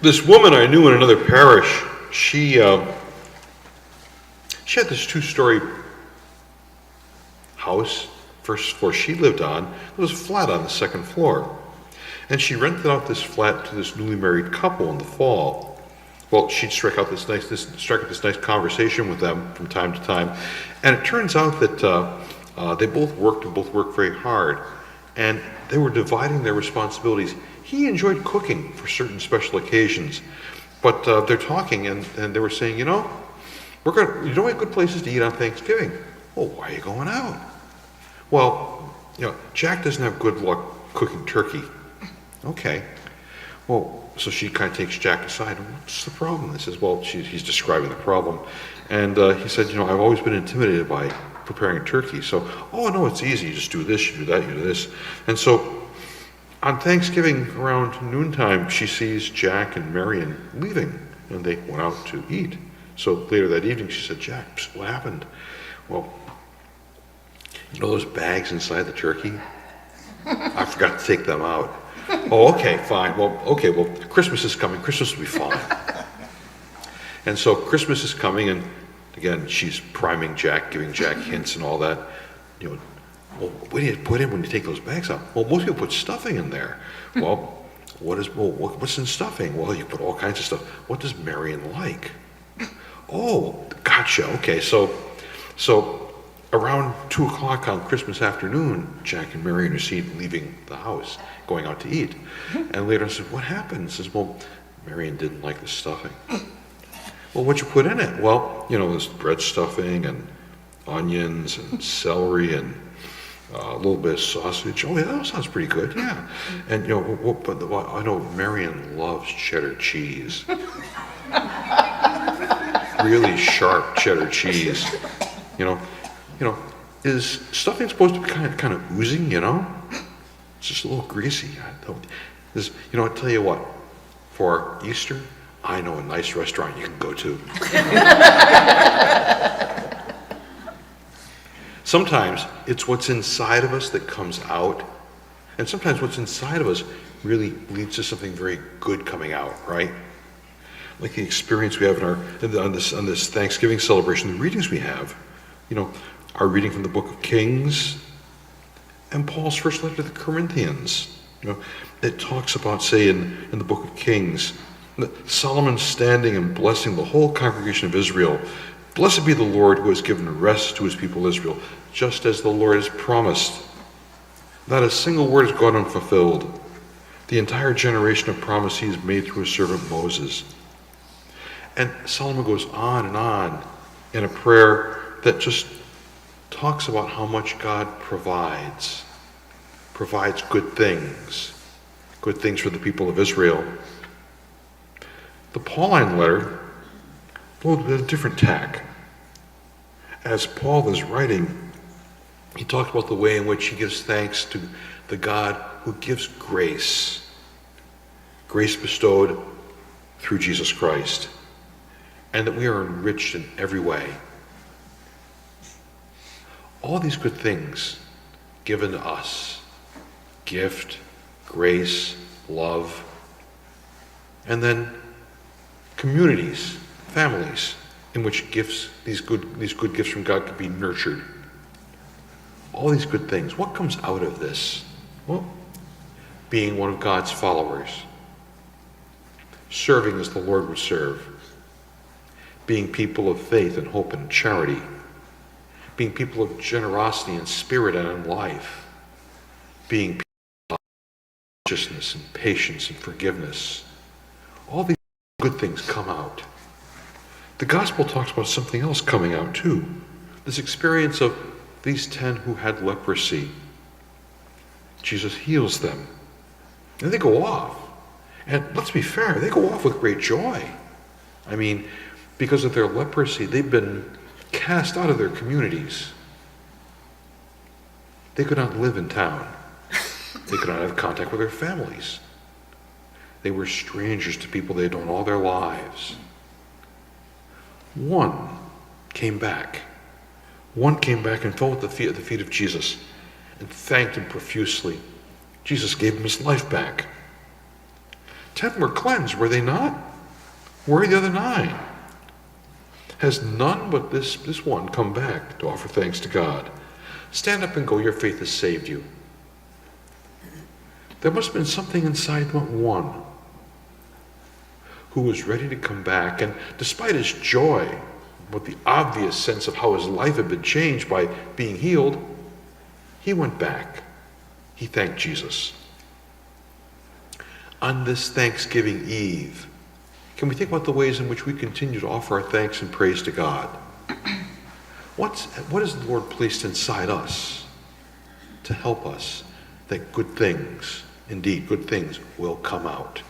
This woman I knew in another parish, she had this two-story house. First floor she lived on, it was flat on the second floor. And she rented out this flat to this newly married couple in the fall. Well, she'd strike up this nice conversation with them from time to time. And it turns out that they both worked very hard. And they were dividing their responsibilities. He enjoyed cooking for certain special occasions. But they're talking and they were saying, you know we have good places to eat on Thanksgiving. Well, why are you going out? Well, Jack doesn't have good luck cooking turkey. Okay. Well, so she kind of takes Jack aside. What's the problem? He says, well, he's describing the problem. And he said, I've always been intimidated by preparing a turkey. So, oh, no, it's easy. You just do this, you do that, you do this. And so on Thanksgiving around noontime, she sees Jack and Marion leaving, and they went out to eat. So later that evening, she said, Jack, what happened? Well, those bags inside the turkey? I forgot to take them out. Oh, okay, fine. Well, Christmas is coming. Christmas will be fine. And so Christmas is coming, and again, she's priming Jack, giving Jack hints and all that. Well, what do you put in when you take those bags out? Well, most people put stuffing in there. Well, what's in stuffing? Well, you put all kinds of stuff. What does Marion like? Oh, gotcha. Okay, so around 2 o'clock on Christmas afternoon, Jack and Marion are seen leaving the house, going out to eat. And later I said, what happened? He says, well, Marion didn't like the stuffing. Well, what'd you put in it? Well, there's bread stuffing and onions and celery and a little bit of sausage. Oh, yeah, that sounds pretty good, yeah. And, I know Marion loves cheddar cheese. Really sharp cheddar cheese. Is stuffing supposed to be kind of oozing, It's just a little greasy. I tell you what, for Easter, I know a nice restaurant you can go to. Sometimes it's what's inside of us that comes out, and sometimes what's inside of us really leads to something very good coming out, right? Like the experience we have on this Thanksgiving celebration, the readings we have, our reading from the book of Kings and Paul's first letter to the Corinthians. It talks about, say, in the book of Kings, Solomon standing and blessing the whole congregation of Israel. Blessed be the Lord who has given rest to his people Israel, just as the Lord has promised. Not a single word has gone unfulfilled. The entire generation of promise he has made through his servant Moses. And Solomon goes on and on in a prayer that just talks about how much God provides good things for the people of Israel. The Pauline letter, a different tack. As Paul is writing, he talks about the way in which he gives thanks to the God who gives grace bestowed through Jesus Christ, and that we are enriched in every way. All these good things given to us, gift, grace, love, and then communities, families, in which these good gifts from God could be nurtured. All these good things. What comes out of this? Well, being one of God's followers, serving as the Lord would serve, being people of faith and hope and charity, being people of generosity and spirit and in life, being people of righteousness and patience and forgiveness. All these good things come out. The gospel talks about something else coming out too. This experience of these 10 who had leprosy. Jesus heals them. And they go off. And let's be fair, they go off with great joy. I mean, because of their leprosy, they've been cast out of their communities. They could not live in town. They could not have contact with their families. They were strangers to people they had known all their lives. One came back. One came back and fell at the feet of Jesus and thanked him profusely. Jesus gave him his life back. 10 were cleansed, were they not? Where are the other 9? Has none but this one come back to offer thanks to God? Stand up and go, your faith has saved you. There must have been something inside that one who was ready to come back, and despite his joy, with the obvious sense of how his life had been changed by being healed, he went back. He thanked Jesus. On this Thanksgiving Eve, can we think about the ways in which we continue to offer our thanks and praise to God? What has the Lord placed inside us to help us that good things, indeed good things, will come out?